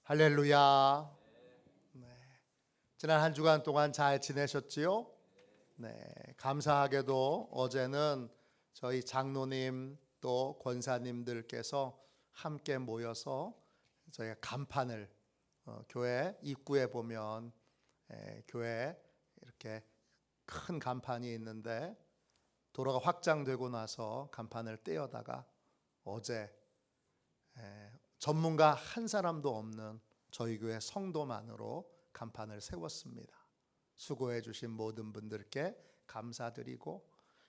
할렐루야. 네. 지난 한 주간 동안 잘 지내셨지요? 네. 감사하게도 어제는 저희 장로님 또 권사님들께서 함께 모여서 저희가 간판을 교회 입구에 보면 교회 이렇게 큰 간판이 있는데 도로가 확장되고 나서 간판을 떼어다가 어제 전문가 한 사람도 없는 저희 교회 성도만으로 간판을 세웠습니다. 수고해 주신 모든 분들께 감사드리고,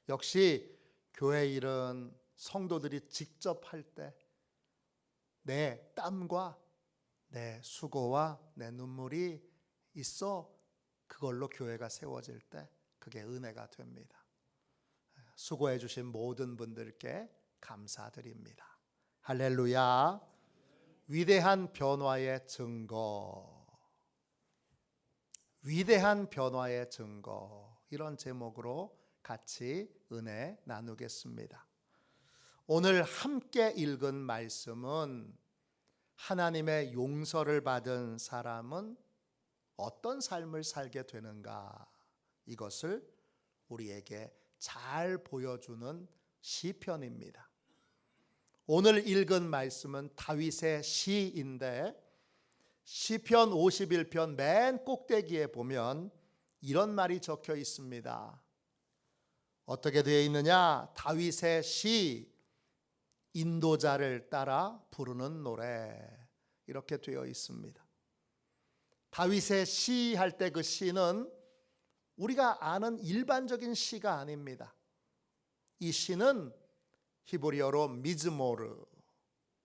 역시 교회 일은 성도들이 직접 할 때 내 땀과 내 수고와 내 눈물이 있어 그걸로 교회가 세워질 때 그게 은혜가 됩니다. 수고해 주신 모든 분들께 감사드립니다. 할렐루야. 위대한 변화의 증거, 위대한 변화의 증거, 이런 제목으로 같이 은혜 나누겠습니다. 오늘 함께 읽은 말씀은 하나님의 용서를 받은 사람은 어떤 삶을 살게 되는가, 이것을 우리에게 잘 보여주는 시편입니다. 오늘 읽은 말씀은 다윗의 시인데, 시편 51편 맨 꼭대기에 보면 이런 말이 적혀 있습니다. 어떻게 되어 있느냐? 다윗의 시, 인도자를 따라 부르는 노래, 이렇게 되어 있습니다. 다윗의 시 할 때 그 시는 우리가 아는 일반적인 시가 아닙니다. 이 시는 히브리어로 미즈모르,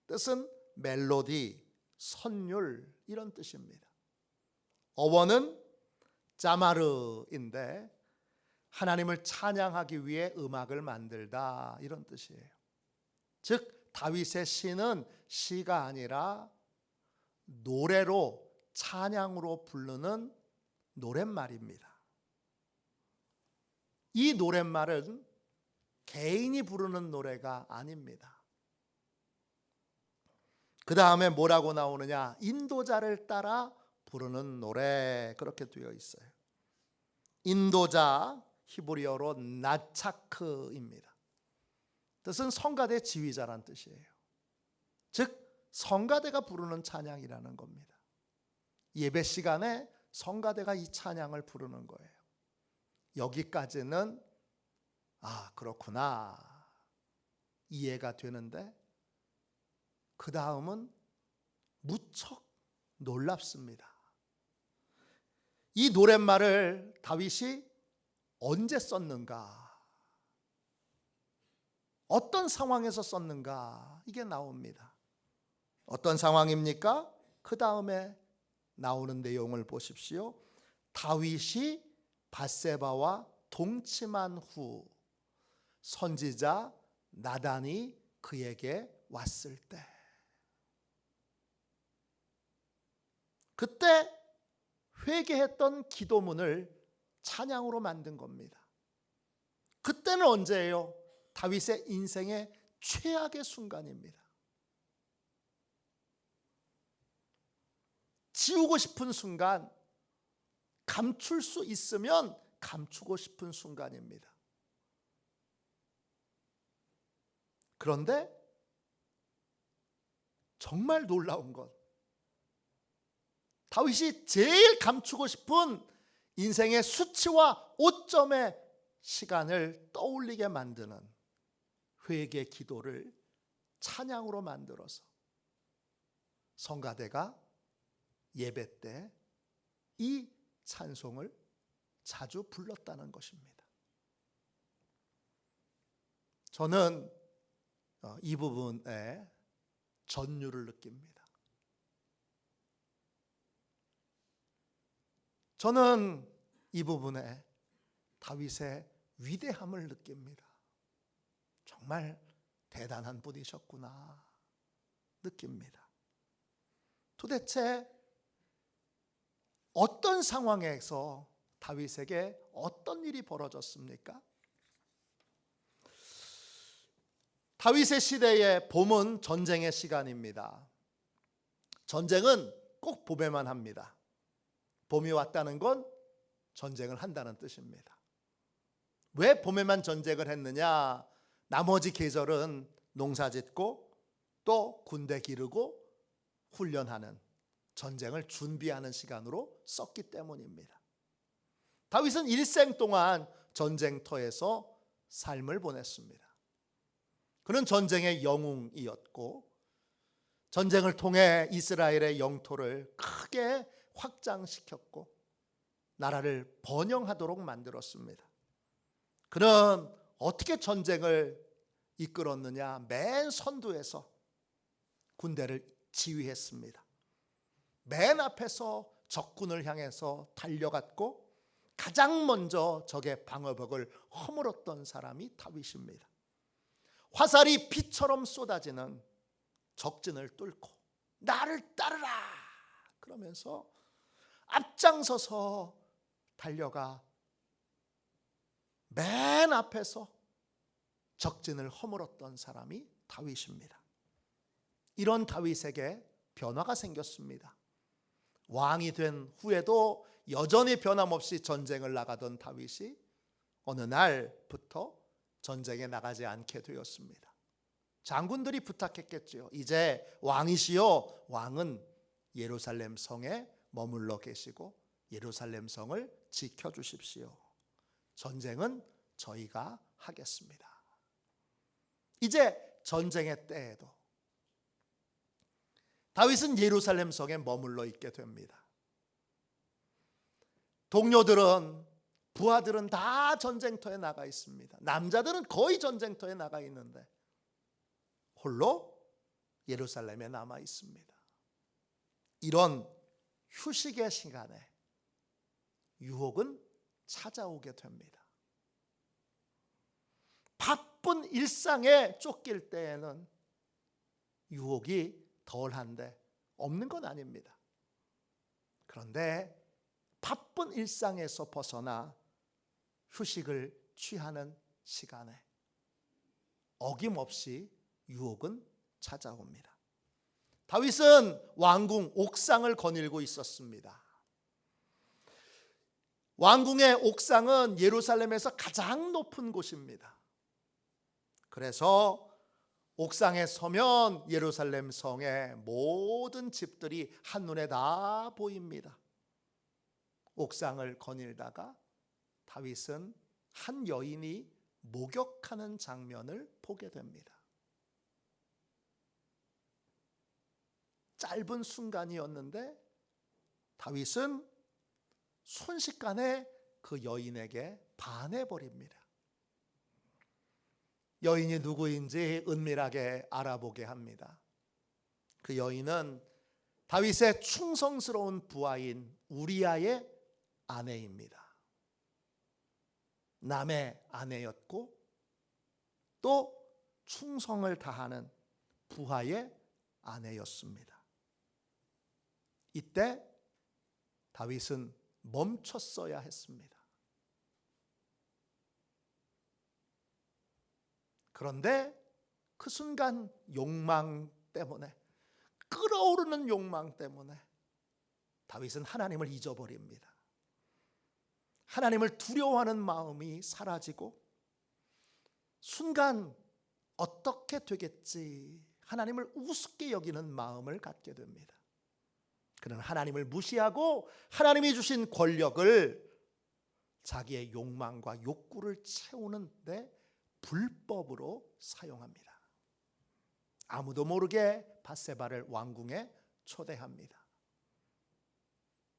뜻은 멜로디, 선율, 이런 뜻입니다. 어원은 자마르인데 하나님을 찬양하기 위해 음악을 만들다, 이런 뜻이에요. 즉 다윗의 시는 시가 아니라 노래로, 찬양으로 부르는 노랫말입니다. 이 노랫말은 개인이 부르는 노래가 아닙니다. 그 다음에 뭐라고 나오느냐? 인도자를 따라 부르는 노래, 그렇게 되어 있어요. 인도자, 히브리어로 나차크입니다. 뜻은 성가대 지휘자란 뜻이에요. 즉 성가대가 부르는 찬양이라는 겁니다. 예배 시간에 성가대가 이 찬양을 부르는 거예요. 여기까지는 그렇구나, 이해가 되는데 그 다음은 무척 놀랍습니다. 이 노랫말을 다윗이 언제 썼는가, 어떤 상황에서 썼는가, 이게 나옵니다. 어떤 상황입니까? 그 다음에 나오는 내용을 보십시오. 다윗이 밧세바와 동침한 후 선지자 나단이 그에게 왔을 때, 그때 회개했던 기도문을 찬양으로 만든 겁니다. 그때는 언제예요? 다윗의 인생의 최악의 순간입니다. 지우고 싶은 순간, 감출 수 있으면 감추고 싶은 순간입니다. 그런데 정말 놀라운 것, 다윗이 제일 감추고 싶은 인생의 수치와 오점의 시간을 떠올리게 만드는 회개 기도를 찬양으로 만들어서 성가대가 예배 때 이 찬송을 자주 불렀다는 것입니다. 저는 이 부분에 전율을 느낍니다. 저는 이 부분에 다윗의 위대함을 느낍니다. 정말 대단한 분이셨구나 느낍니다. 도대체 어떤 상황에서 다윗에게 어떤 일이 벌어졌습니까? 다윗의 시대의 봄은 전쟁의 시간입니다. 전쟁은 꼭 봄에만 합니다. 봄이 왔다는 건 전쟁을 한다는 뜻입니다. 왜 봄에만 전쟁을 했느냐? 나머지 계절은 농사짓고 또 군대 기르고 훈련하는, 전쟁을 준비하는 시간으로 썼기 때문입니다. 다윗은 일생 동안 전쟁터에서 삶을 보냈습니다. 그는 전쟁의 영웅이었고 전쟁을 통해 이스라엘의 영토를 크게 확장시켰고 나라를 번영하도록 만들었습니다. 그는 어떻게 전쟁을 이끌었느냐? 맨 선두에서 군대를 지휘했습니다. 맨 앞에서 적군을 향해서 달려갔고 가장 먼저 적의 방어벽을 허물었던 사람이 다윗입니다. 화살이 피처럼 쏟아지는 적진을 뚫고 나를 따르라 그러면서 앞장서서 달려가 맨 앞에서 적진을 허물었던 사람이 다윗입니다. 이런 다윗에게 변화가 생겼습니다. 왕이 된 후에도 여전히 변함없이 전쟁을 나가던 다윗이 어느 날부터 전쟁에 나가지 않게 되었습니다. 장군들이 부탁했겠죠. 이제 왕이시여, 왕은 예루살렘 성에 머물러 계시고 예루살렘 성을 지켜주십시오. 전쟁은 저희가 하겠습니다. 이제 전쟁의 때에도 다윗은 예루살렘 성에 머물러 있게 됩니다. 동료들은, 부하들은 다 전쟁터에 나가 있습니다. 남자들은 거의 전쟁터에 나가 있는데 홀로 예루살렘에 남아 있습니다. 이런 휴식의 시간에 유혹은 찾아오게 됩니다. 바쁜 일상에 쫓길 때에는 유혹이 덜한데 없는 건 아닙니다. 그런데 바쁜 일상에서 벗어나 휴식을 취하는 시간에 어김없이 유혹은 찾아옵니다. 다윗은 왕궁 옥상을 거닐고 있었습니다. 왕궁의 옥상은 예루살렘에서 가장 높은 곳입니다. 그래서 옥상에 서면 예루살렘 성의 모든 집들이 한눈에 다 보입니다. 옥상을 거닐다가 다윗은 한 여인이 목욕하는 장면을 보게 됩니다. 짧은 순간이었는데 다윗은 순식간에 그 여인에게 반해버립니다. 여인이 누구인지 은밀하게 알아보게 합니다. 그 여인은 다윗의 충성스러운 부하인 우리아의 아내입니다. 남의 아내였고 또 충성을 다하는 부하의 아내였습니다. 이때 다윗은 멈췄어야 했습니다. 그런데 그 순간 욕망 때문에, 끓어오르는 욕망 때문에 다윗은 하나님을 잊어버립니다. 하나님을 두려워하는 마음이 사라지고 순간 어떻게 되겠지 하나님을 우습게 여기는 마음을 갖게 됩니다. 그는 하나님을 무시하고 하나님이 주신 권력을 자기의 욕망과 욕구를 채우는 데 불법으로 사용합니다. 아무도 모르게 밧세바를 왕궁에 초대합니다.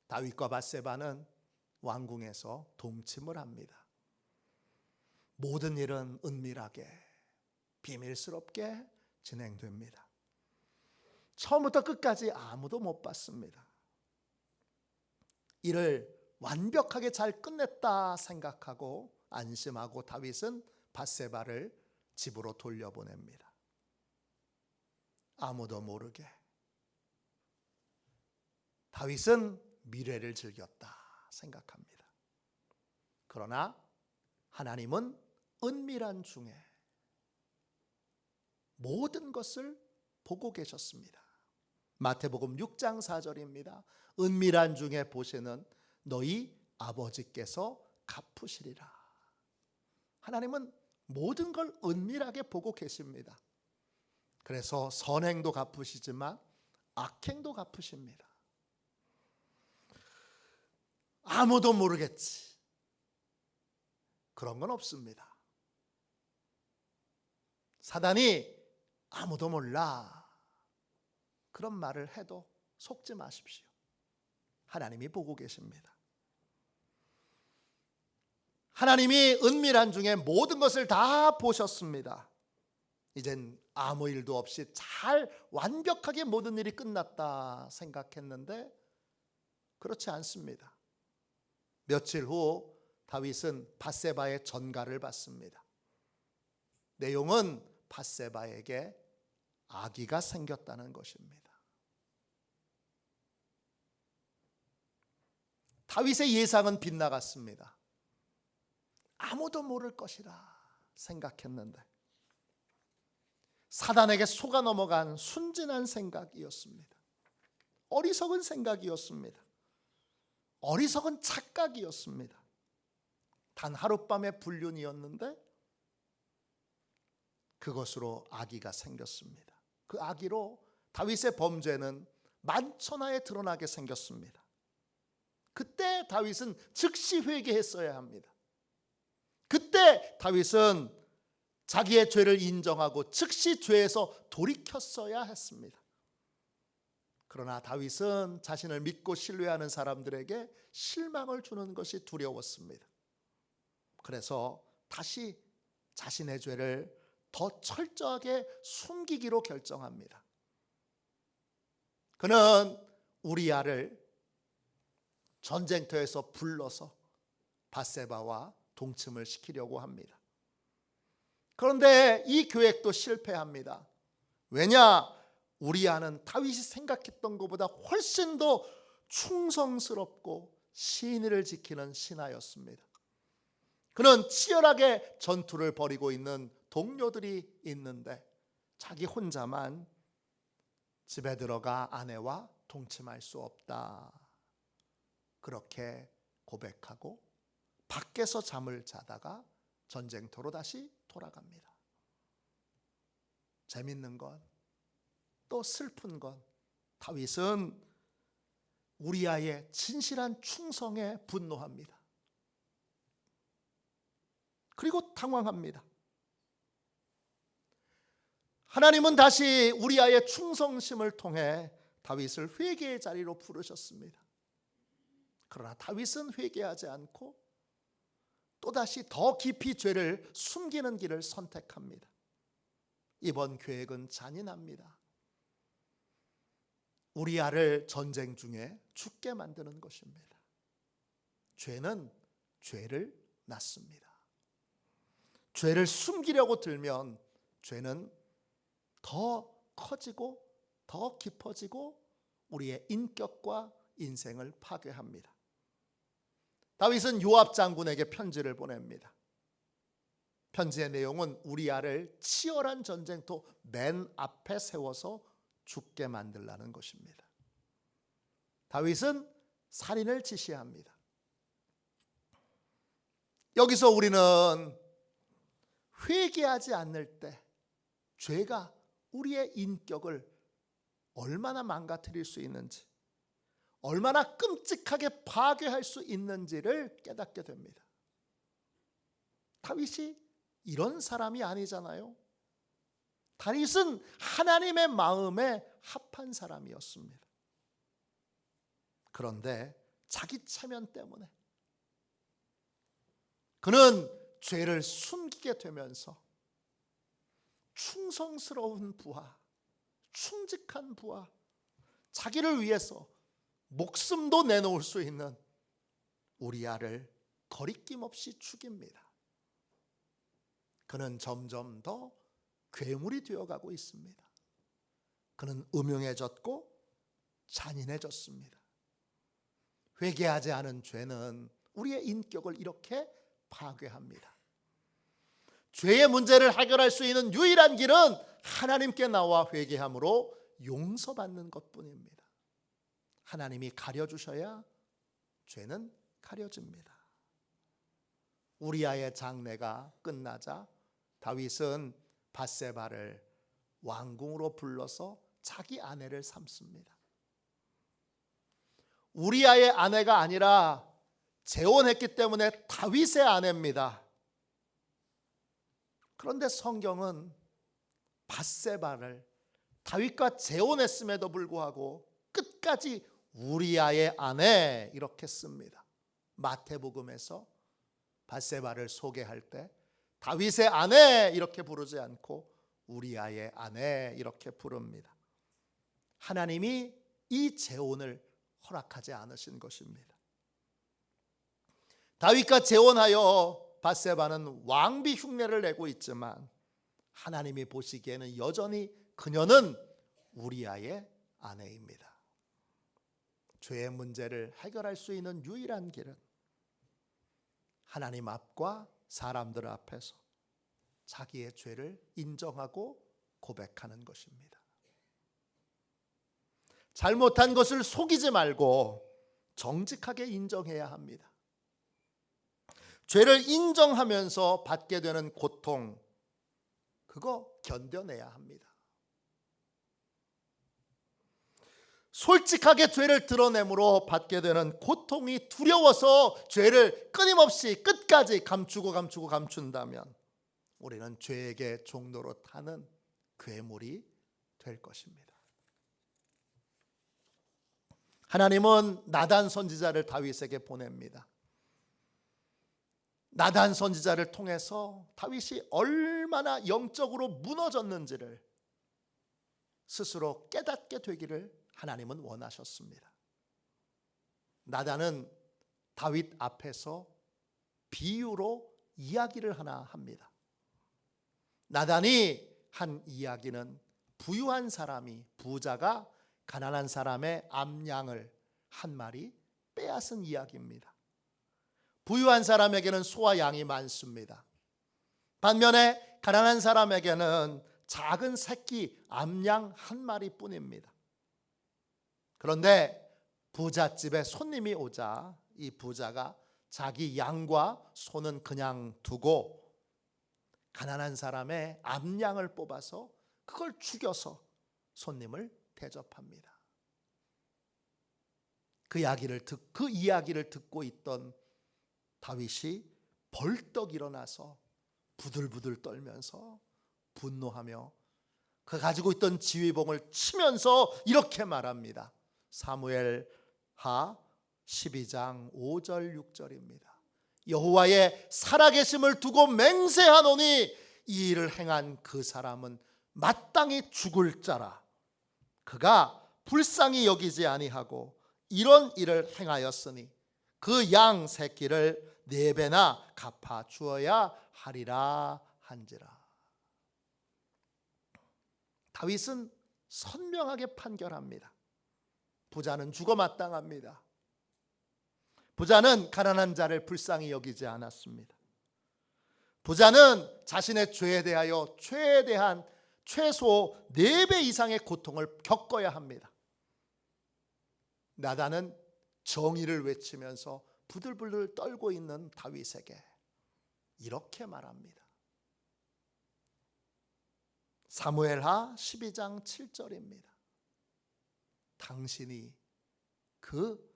다윗과 밧세바는 왕궁에서 동침을 합니다. 모든 일은 은밀하게 비밀스럽게 진행됩니다. 처음부터 끝까지 아무도 못 봤습니다. 이를 완벽하게 잘 끝냈다 생각하고 안심하고 다윗은 밧세바를 집으로 돌려보냅니다. 아무도 모르게. 다윗은 미래를 즐겼다 생각합니다. 그러나 하나님은 은밀한 중에 모든 것을 보고 계셨습니다. 마태복음 6장 4절입니다. 은밀한 중에 보시는 너희 아버지께서 갚으시리라. 하나님은 모든 걸 은밀하게 보고 계십니다. 그래서 선행도 갚으시지만 악행도 갚으십니다. 아무도 모르겠지, 그런 건 없습니다. 사단이 아무도 몰라, 그런 말을 해도 속지 마십시오. 하나님이 보고 계십니다. 하나님이 은밀한 중에 모든 것을 다 보셨습니다. 이젠 아무 일도 없이 잘 완벽하게 모든 일이 끝났다 생각했는데 그렇지 않습니다. 며칠 후 다윗은 밧세바의 전가를 받습니다. 내용은 밧세바에게 아기가 생겼다는 것입니다. 다윗의 예상은 빗나갔습니다. 아무도 모를 것이라 생각했는데 사단에게 속아 넘어간 순진한 생각이었습니다. 어리석은 생각이었습니다. 어리석은 착각이었습니다. 단 하룻밤의 불륜이었는데 그것으로 아기가 생겼습니다. 그 아기로 다윗의 범죄는 만천하에 드러나게 생겼습니다. 그때 다윗은 즉시 회개했어야 합니다. 그때 다윗은 자기의 죄를 인정하고 즉시 죄에서 돌이켰어야 했습니다. 그러나 다윗은 자신을 믿고 신뢰하는 사람들에게 실망을 주는 것이 두려웠습니다. 그래서 다시 자신의 죄를 더 철저하게 숨기기로 결정합니다. 그는 우리아를 전쟁터에서 불러서 밧세바와 동침을 시키려고 합니다. 그런데 이 계획도 실패합니다. 왜냐? 우리아는 다윗이 생각했던 것보다 훨씬 더 충성스럽고 신의를 지키는 신하였습니다. 그는 치열하게 전투를 벌이고 있는 동료들이 있는데 자기 혼자만 집에 들어가 아내와 동침할 수 없다, 그렇게 고백하고 밖에서 잠을 자다가 전쟁터로 다시 돌아갑니다. 재밌는 건, 또 슬픈 건, 다윗은 우리아의 진실한 충성에 분노합니다. 그리고 당황합니다. 하나님은 다시 우리아의 충성심을 통해 다윗을 회개의 자리로 부르셨습니다. 그러나 다윗은 회개하지 않고 또다시 더 깊이 죄를 숨기는 길을 선택합니다. 이번 계획은 잔인합니다. 우리아를 전쟁 중에 죽게 만드는 것입니다. 죄는 죄를 낳습니다. 죄를 숨기려고 들면 죄는 더 커지고 더 깊어지고 우리의 인격과 인생을 파괴합니다. 다윗은 요압 장군에게 편지를 보냅니다. 편지의 내용은 우리아를 치열한 전쟁터 맨 앞에 세워서 죽게 만들라는 것입니다. 다윗은 살인을 지시합니다. 여기서 우리는 회개하지 않을 때 죄가 우리의 인격을 얼마나 망가뜨릴 수 있는지, 얼마나 끔찍하게 파괴할 수 있는지를 깨닫게 됩니다. 다윗이 이런 사람이 아니잖아요. 다윗은 하나님의 마음에 합한 사람이었습니다. 그런데 자기 체면 때문에 그는 죄를 숨기게 되면서 충성스러운 부하, 충직한 부하, 자기를 위해서 목숨도 내놓을 수 있는 우리아를 거리낌 없이 죽입니다. 그는 점점 더 괴물이 되어가고 있습니다. 그는 음흉해졌고 잔인해졌습니다. 회개하지 않은 죄는 우리의 인격을 이렇게 파괴합니다. 죄의 문제를 해결할 수 있는 유일한 길은 하나님께 나와 회개함으로 용서받는 것뿐입니다. 하나님이 가려주셔야 죄는 가려집니다. 우리아의 장례가 끝나자 다윗은 밧세바를 왕궁으로 불러서 자기 아내를 삼습니다. 우리아의 아내가 아니라 재혼했기 때문에 다윗의 아내입니다. 그런데 성경은 밧세바를 다윗과 재혼했음에도 불구하고 끝까지 우리아의 아내 이렇게 씁니다. 마태복음에서 밧세바를 소개할 때 다윗의 아내 이렇게 부르지 않고 우리아의 아내 이렇게 부릅니다. 하나님이 이 재혼을 허락하지 않으신 것입니다. 다윗과 재혼하여 밧세바는 왕비 흉내를 내고 있지만 하나님이 보시기에는 여전히 그녀는 우리아의 아내입니다. 죄의 문제를 해결할 수 있는 유일한 길은 하나님 앞과 사람들 앞에서 자기의 죄를 인정하고 고백하는 것입니다. 잘못한 것을 속이지 말고 정직하게 인정해야 합니다. 죄를 인정하면서 받게 되는 고통, 그거 견뎌내야 합니다. 솔직하게 죄를 드러내므로 받게 되는 고통이 두려워서 죄를 끊임없이 끝까지 감춘다면 우리는 죄에게 종로로 타는 괴물이 될 것입니다. 하나님은 나단 선지자를 다윗에게 보냅니다. 나단 선지자를 통해서 다윗이 얼마나 영적으로 무너졌는지를 스스로 깨닫게 되기를 하나님은 원하셨습니다. 나단은 다윗 앞에서 비유로 이야기를 하나 합니다. 나단이 한 이야기는 부유한 사람이, 부자가 가난한 사람의 암양을 한 마리 빼앗은 이야기입니다. 부유한 사람에게는 소와 양이 많습니다. 반면에 가난한 사람에게는 작은 새끼 암양 한 마리뿐입니다. 그런데 부잣집에 손님이 오자 이 부자가 자기 양과 소는 그냥 두고 가난한 사람의 암양을 뽑아서 그걸 죽여서 손님을 대접합니다. 그 이야기를 듣고 있던 다윗이 벌떡 일어나서 부들부들 떨면서 분노하며 그 가지고 있던 지휘봉을 치면서 이렇게 말합니다. 사무엘하 12장 5절 6절입니다. 여호와의 살아계심을 두고 맹세하노니 이 일을 행한 그 사람은 마땅히 죽을 자라. 그가 불쌍히 여기지 아니하고 이런 일을 행하였으니 그 양 새끼를 4배나 갚아 주어야 하리라 한지라. 다윗은 선명하게 판결합니다. 부자는 죽어 마땅합니다. 부자는 가난한 자를 불쌍히 여기지 않았습니다. 부자는 자신의 죄에 대하여 최대한 최소 4배 이상의 고통을 겪어야 합니다. 나단은 정의를 외치면서 부들부들 떨고 있는 다윗에게 이렇게 말합니다. 사무엘하 12장 7절입니다. 당신이 그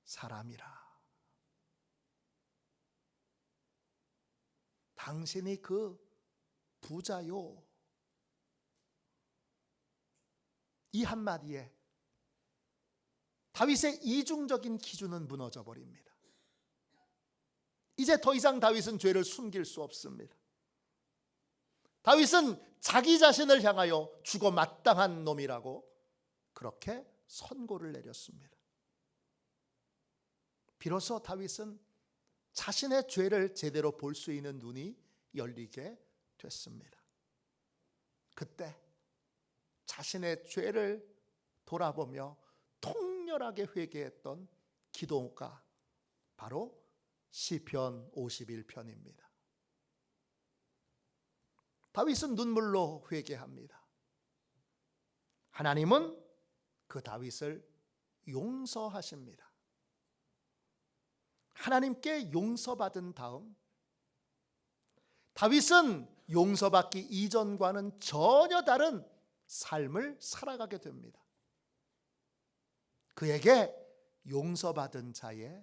사람이라. 당신이 그 부자요. 이 한마디에 다윗의 이중적인 기준은 무너져 버립니다. 이제 더 이상 다윗은 죄를 숨길 수 없습니다. 다윗은 자기 자신을 향하여 죽어 마땅한 놈이라고 그렇게 선고를 내렸습니다. 비로소 다윗은 자신의 죄를 제대로 볼 수 있는 눈이 열리게 됐습니다. 그때 자신의 죄를 돌아보며 통렬하게 회개했던 기도가 바로 시편 51편입니다. 다윗은 눈물로 회개합니다. 하나님은 그 다윗을 용서하십니다. 하나님께 용서받은 다음 다윗은 용서받기 이전과는 전혀 다른 삶을 살아가게 됩니다. 그에게 용서받은 자의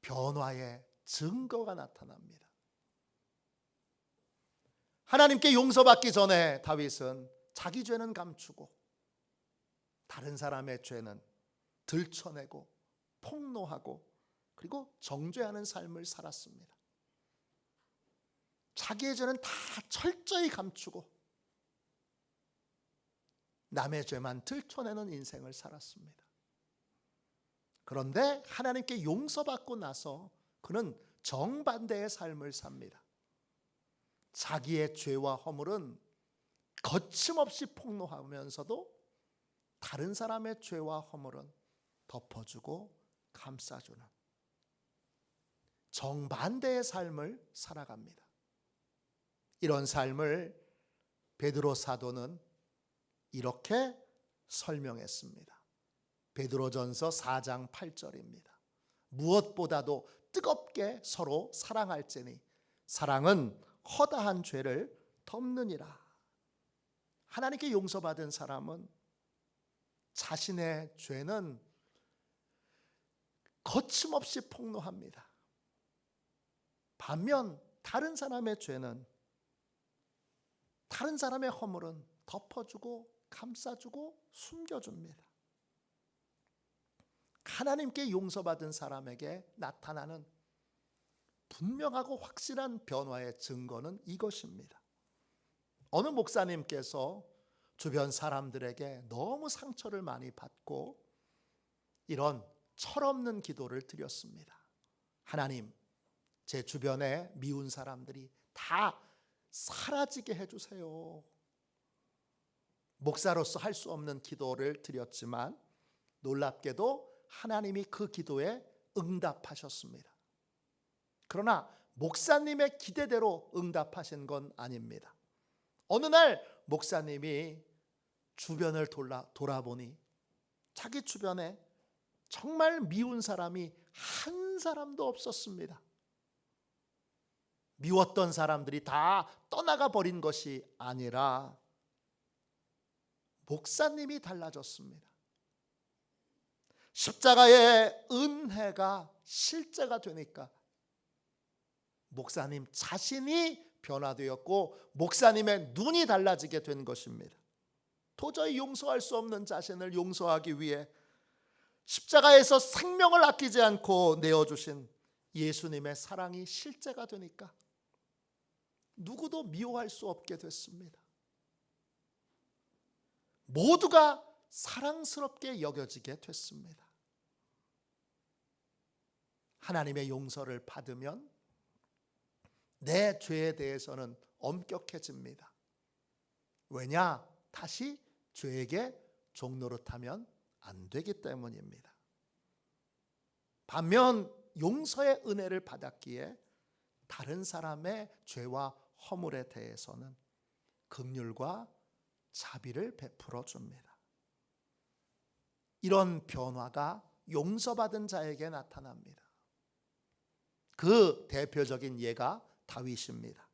변화의 증거가 나타납니다. 하나님께 용서받기 전에 다윗은 자기 죄는 감추고 다른 사람의 죄는 들춰내고 폭로하고 그리고 정죄하는 삶을 살았습니다. 자기의 죄는 다 철저히 감추고 남의 죄만 들춰내는 인생을 살았습니다. 그런데 하나님께 용서받고 나서 그는 정반대의 삶을 삽니다. 자기의 죄와 허물은 거침없이 폭로하면서도 다른 사람의 죄와 허물은 덮어주고 감싸주는 정반대의 삶을 살아갑니다. 이런 삶을 베드로 사도는 이렇게 설명했습니다. 베드로전서 4장 8절입니다. 무엇보다도 뜨겁게 서로 사랑할지니 사랑은 허다한 죄를 덮느니라. 하나님께 용서받은 사람은 자신의 죄는 거침없이 폭로합니다. 반면 다른 사람의 죄는, 다른 사람의 허물은 덮어주고 감싸주고 숨겨줍니다. 하나님께 용서받은 사람에게 나타나는 분명하고 확실한 변화의 증거는 이것입니다. 어느 목사님께서 주변 사람들에게 너무 상처를 많이 받고 이런 철없는 기도를 드렸습니다. 하나님, 제 주변에 미운 사람들이 다 사라지게 해주세요. 목사로서 할 수 없는 기도를 드렸지만 놀랍게도 하나님이 그 기도에 응답하셨습니다. 그러나 목사님의 기대대로 응답하신 건 아닙니다. 어느 날 목사님이 주변을 돌아보니 자기 주변에 정말 미운 사람이 한 사람도 없었습니다. 미웠던 사람들이 다 떠나가 버린 것이 아니라 목사님이 달라졌습니다. 십자가의 은혜가 실제가 되니까 목사님 자신이 변화되었고 목사님의 눈이 달라지게 된 것입니다. 도저히 용서할 수 없는 자신을 용서하기 위해 십자가에서 생명을 아끼지 않고 내어주신 예수님의 사랑이 실제가 되니까 누구도 미워할 수 없게 됐습니다. 모두가 사랑스럽게 여겨지게 됐습니다. 하나님의 용서를 받으면 내 죄에 대해서는 엄격해집니다. 왜냐? 다시 죄에게 종노릇하면 안 되기 때문입니다. 반면 용서의 은혜를 받았기에 다른 사람의 죄와 허물에 대해서는 긍휼과 자비를 베풀어 줍니다. 이런 변화가 용서받은 자에게 나타납니다. 그 대표적인 예가 다윗입니다.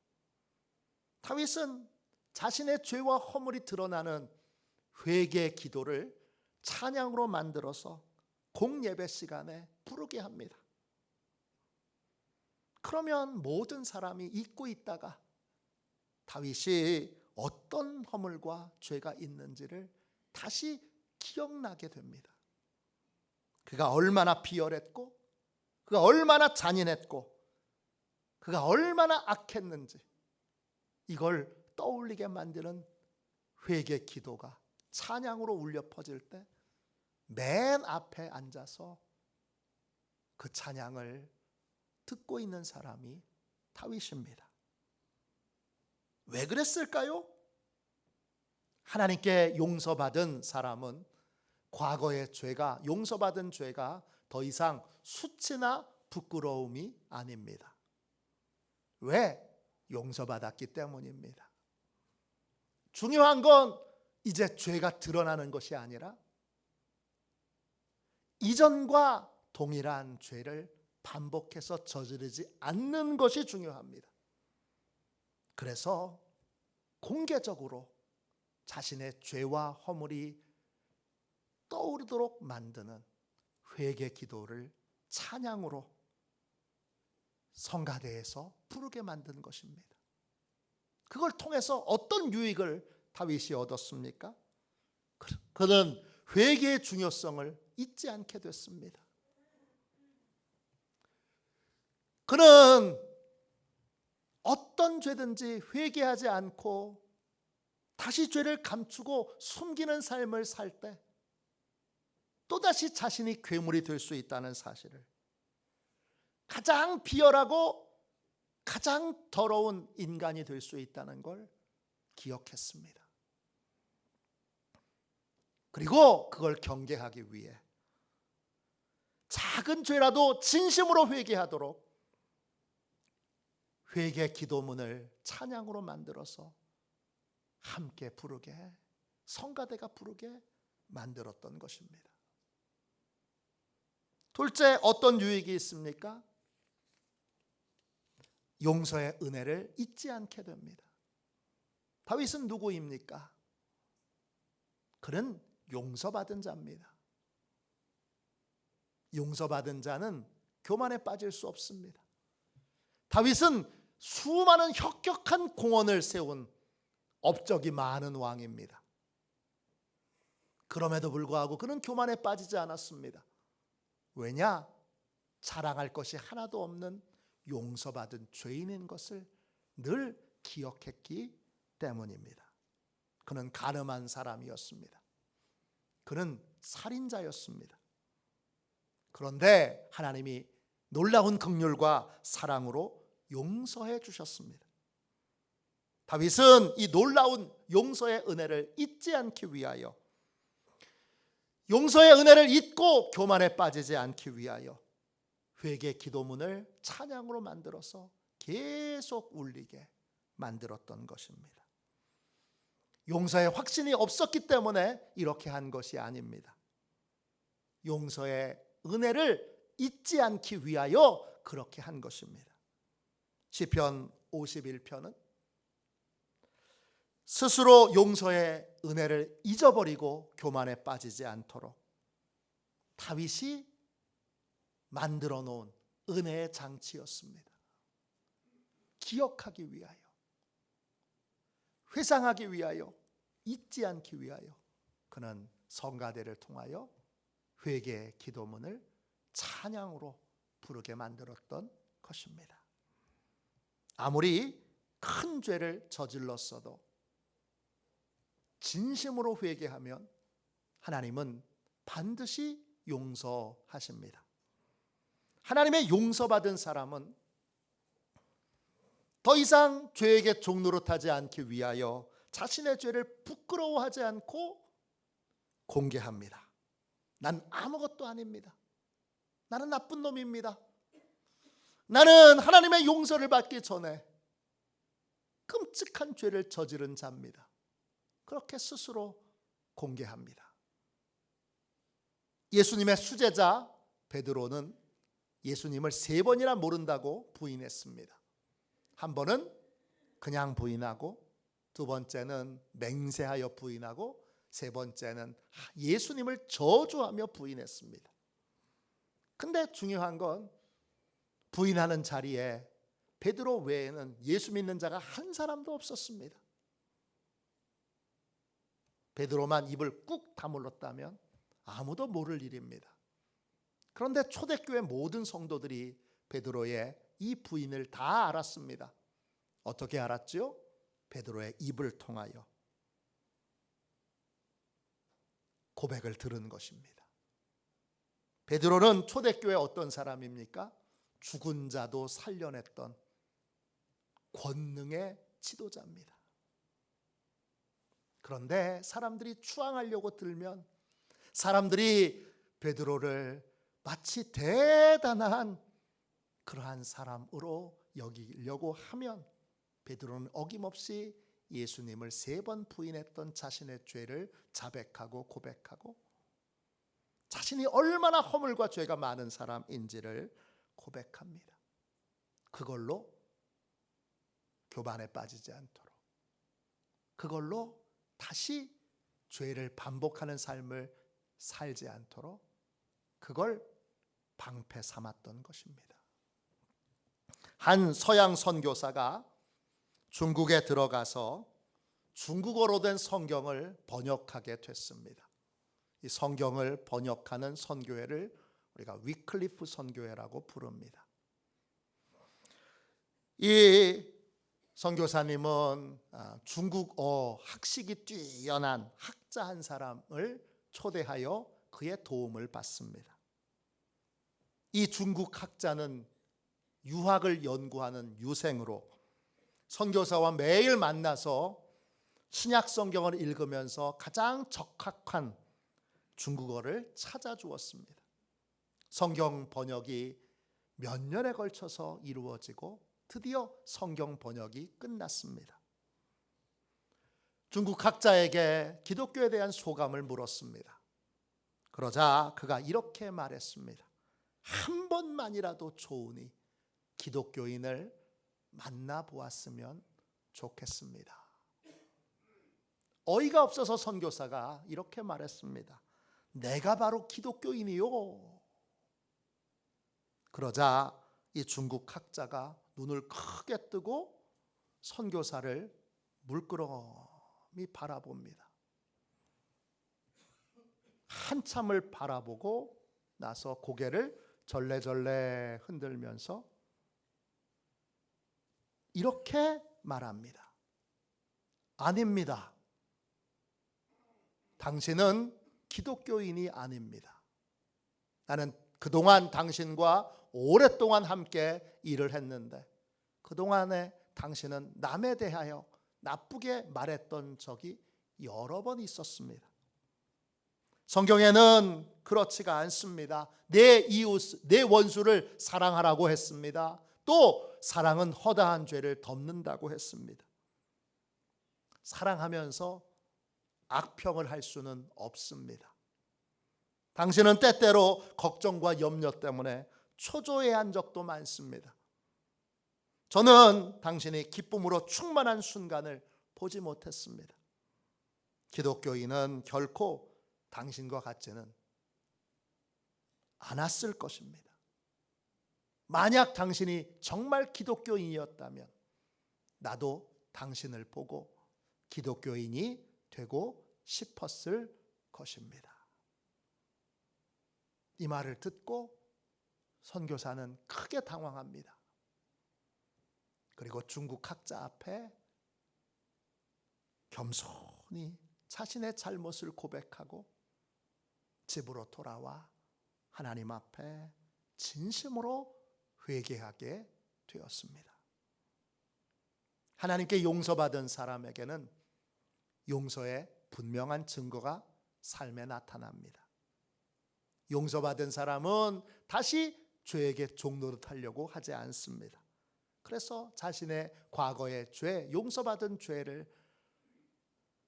다윗은 자신의 죄와 허물이 드러나는 회개 기도를 찬양으로 만들어서 공예배 시간에 부르게 합니다. 그러면 모든 사람이 잊고 있다가 다윗이 어떤 허물과 죄가 있는지를 다시 기억나게 됩니다. 그가 얼마나 비열했고 그가 얼마나 잔인했고 그가 얼마나 악했는지 이걸 떠올리게 만드는 회개 기도가 찬양으로 울려 퍼질 때 맨 앞에 앉아서 그 찬양을 듣고 있는 사람이 다윗입니다. 왜 그랬을까요? 하나님께 용서받은 사람은 과거의 죄가, 용서받은 죄가 더 이상 수치나 부끄러움이 아닙니다. 왜? 용서받았기 때문입니다. 중요한 건 이제 죄가 드러나는 것이 아니라 이전과 동일한 죄를 반복해서 저지르지 않는 것이 중요합니다. 그래서 공개적으로 자신의 죄와 허물이 떠오르도록 만드는 회개 기도를 찬양으로 성가대에서 부르게 만든 것입니다. 그걸 통해서 어떤 유익을 다윗이 얻었습니까? 그는 회개의 중요성을 잊지 않게 됐습니다. 그는 어떤 죄든지 회개하지 않고 다시 죄를 감추고 숨기는 삶을 살 때 또다시 자신이 괴물이 될 수 있다는 사실을, 가장 비열하고 가장 더러운 인간이 될 수 있다는 걸 기억했습니다. 그리고 그걸 경계하기 위해 작은 죄라도 진심으로 회개하도록 회개 기도문을 찬양으로 만들어서 함께 부르게, 성가대가 부르게 만들었던 것입니다. 둘째, 어떤 유익이 있습니까? 용서의 은혜를 잊지 않게 됩니다. 다윗은 누구입니까? 그는 용서받은 자입니다. 용서받은 자는 교만에 빠질 수 없습니다. 다윗은 수많은 혁혁한 공원을 세운 업적이 많은 왕입니다. 그럼에도 불구하고 그는 교만에 빠지지 않았습니다. 왜냐? 자랑할 것이 하나도 없는 용서받은 죄인인 것을 늘 기억했기 때문입니다. 그는 간음한 사람이었습니다. 그는 살인자였습니다. 그런데 하나님이 놀라운 긍휼과 사랑으로 용서해 주셨습니다. 다윗은 이 놀라운 용서의 은혜를 잊지 않기 위하여, 용서의 은혜를 잊고 교만에 빠지지 않기 위하여 회개 기도문을 찬양으로 만들어서 계속 울리게 만들었던 것입니다. 용서의 확신이 없었기 때문에 이렇게 한 것이 아닙니다. 용서의 은혜를 잊지 않기 위하여 그렇게 한 것입니다. 시편 51편은 스스로 용서의 은혜를 잊어버리고 교만에 빠지지 않도록 다윗이 만들어 놓은 은혜의 장치였습니다. 기억하기 위하여, 회상하기 위하여, 잊지 않기 위하여 그는 성가대를 통하여 회개 기도문을 찬양으로 부르게 만들었던 것입니다. 아무리 큰 죄를 저질렀어도 진심으로 회개하면 하나님은 반드시 용서하십니다. 하나님의 용서받은 사람은 더 이상 죄에게 종노릇하지 않기 위하여 자신의 죄를 부끄러워하지 않고 공개합니다. 난 아무것도 아닙니다. 나는 나쁜 놈입니다. 나는 하나님의 용서를 받기 전에 끔찍한 죄를 저지른 자입니다. 그렇게 스스로 공개합니다. 예수님의 수제자 베드로는 예수님을 3번이나 모른다고 부인했습니다. 한 번은 그냥 부인하고, 두 번째는 맹세하여 부인하고, 세 번째는 예수님을 저주하며 부인했습니다. 근데 중요한 건 부인하는 자리에 베드로 외에는 예수 믿는 자가 한 사람도 없었습니다. 베드로만 입을 꾹 다물었다면 아무도 모를 일입니다. 그런데 초대교회 모든 성도들이 베드로의 이 부인을 다 알았습니다. 어떻게 알았죠? 베드로의 입을 통하여 고백을 들은 것입니다. 베드로는 초대교회 어떤 사람입니까? 죽은 자도 살려냈던 권능의 지도자입니다. 그런데 사람들이 추앙하려고 들면, 사람들이 베드로를 마치 대단한 그러한 사람으로 여기려고 하면 베드로는 어김없이 예수님을 3번 부인했던 자신의 죄를 자백하고 고백하고 자신이 얼마나 허물과 죄가 많은 사람인지를 고백합니다. 그걸로 교만에 빠지지 않도록, 그걸로 다시 죄를 반복하는 삶을 살지 않도록 그걸 방패 삼았던 것입니다. 한 서양 선교사가 중국에 들어가서 중국어로 된 성경을 번역하게 됐습니다. 이 성경을 번역하는 선교회를 우리가 위클리프 선교회라고 부릅니다. 이 선교사님은 중국어 학식이 뛰어난 학자 한 사람을 초대하여 그의 도움을 받습니다. 이 중국 학자는 유학을 연구하는 유생으로 선교사와 매일 만나서 신약 성경을 읽으면서 가장 적합한 중국어를 찾아주었습니다. 성경 번역이 몇 년에 걸쳐서 이루어지고 드디어 성경 번역이 끝났습니다. 중국 학자에게 기독교에 대한 소감을 물었습니다. 그러자 그가 이렇게 말했습니다. 한 번만이라도 좋으니 기독교인을 만나보았으면 좋겠습니다. 어이가 없어서 선교사가 이렇게 말했습니다. 내가 바로 기독교인이요. 그러자 이 중국 학자가 눈을 크게 뜨고 선교사를 물끄러미 바라봅니다. 한참을 바라보고 나서 고개를 절레절레 흔들면서 이렇게 말합니다. 아닙니다. 당신은 기독교인이 아닙니다. 나는 그동안 당신과 오랫동안 함께 일을 했는데 그동안에 당신은 남에 대하여 나쁘게 말했던 적이 여러 번 있었습니다. 성경에는 그렇지가 않습니다. 내 이웃, 내 원수를 사랑하라고 했습니다. 또 사랑은 허다한 죄를 덮는다고 했습니다. 사랑하면서 악평을 할 수는 없습니다. 당신은 때때로 걱정과 염려 때문에 초조해한 적도 많습니다. 저는 당신이 기쁨으로 충만한 순간을 보지 못했습니다. 기독교인은 결코 당신과 같지는 않았을 것입니다. 만약 당신이 정말 기독교인이었다면 나도 당신을 보고 기독교인이 되고 싶었을 것입니다. 이 말을 듣고 선교사는 크게 당황합니다. 그리고 중국 학자 앞에 겸손히 자신의 잘못을 고백하고 집으로 돌아와 하나님 앞에 진심으로 회개하게 되었습니다. 하나님께 용서받은 사람에게는 용서의 분명한 증거가 삶에 나타납니다. 용서받은 사람은 다시 죄에게 종노릇하려고 하지 않습니다. 그래서 자신의 과거의 죄, 용서받은 죄를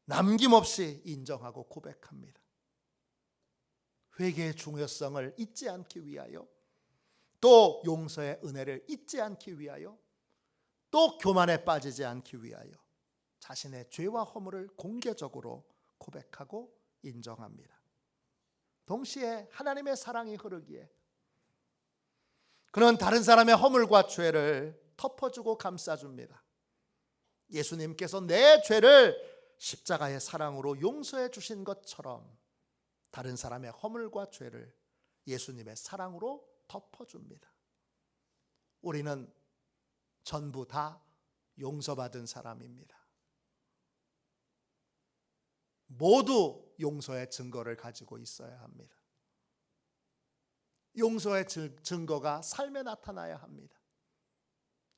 남김없이 인정하고 고백합니다. 회개의 중요성을 잊지 않기 위하여, 또 용서의 은혜를 잊지 않기 위하여, 또 교만에 빠지지 않기 위하여 자신의 죄와 허물을 공개적으로 고백하고 인정합니다. 동시에 하나님의 사랑이 흐르기에 그는 다른 사람의 허물과 죄를 덮어주고 감싸줍니다. 예수님께서 내 죄를 십자가의 사랑으로 용서해 주신 것처럼 다른 사람의 허물과 죄를 예수님의 사랑으로 덮어줍니다. 우리는 전부 다 용서받은 사람입니다. 모두 용서의 증거를 가지고 있어야 합니다. 용서의 증거가 삶에 나타나야 합니다.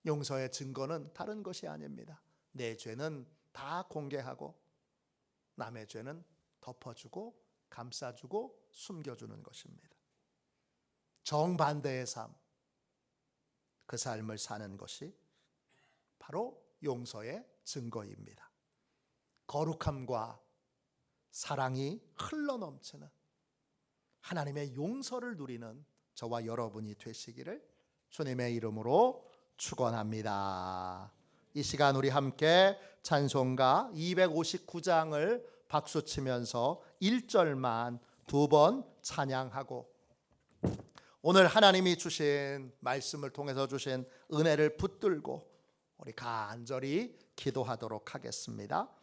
용서의 증거는 다른 것이 아닙니다. 내 죄는 다 공개하고 남의 죄는 덮어주고 감싸주고 숨겨주는 것입니다. 정반대의 삶, 그 삶을 사는 것이 바로 용서의 증거입니다. 거룩함과 사랑이 흘러넘치는 하나님의 용서를 누리는 저와 여러분이 되시기를 주님의 이름으로 축원합니다. 이 시간 우리 함께 찬송가 259장을 박수치면서 1절만 두 번 찬양하고 오늘 하나님이 주신 말씀을 통해서 주신 은혜를 붙들고 우리 간절히 기도하도록 하겠습니다.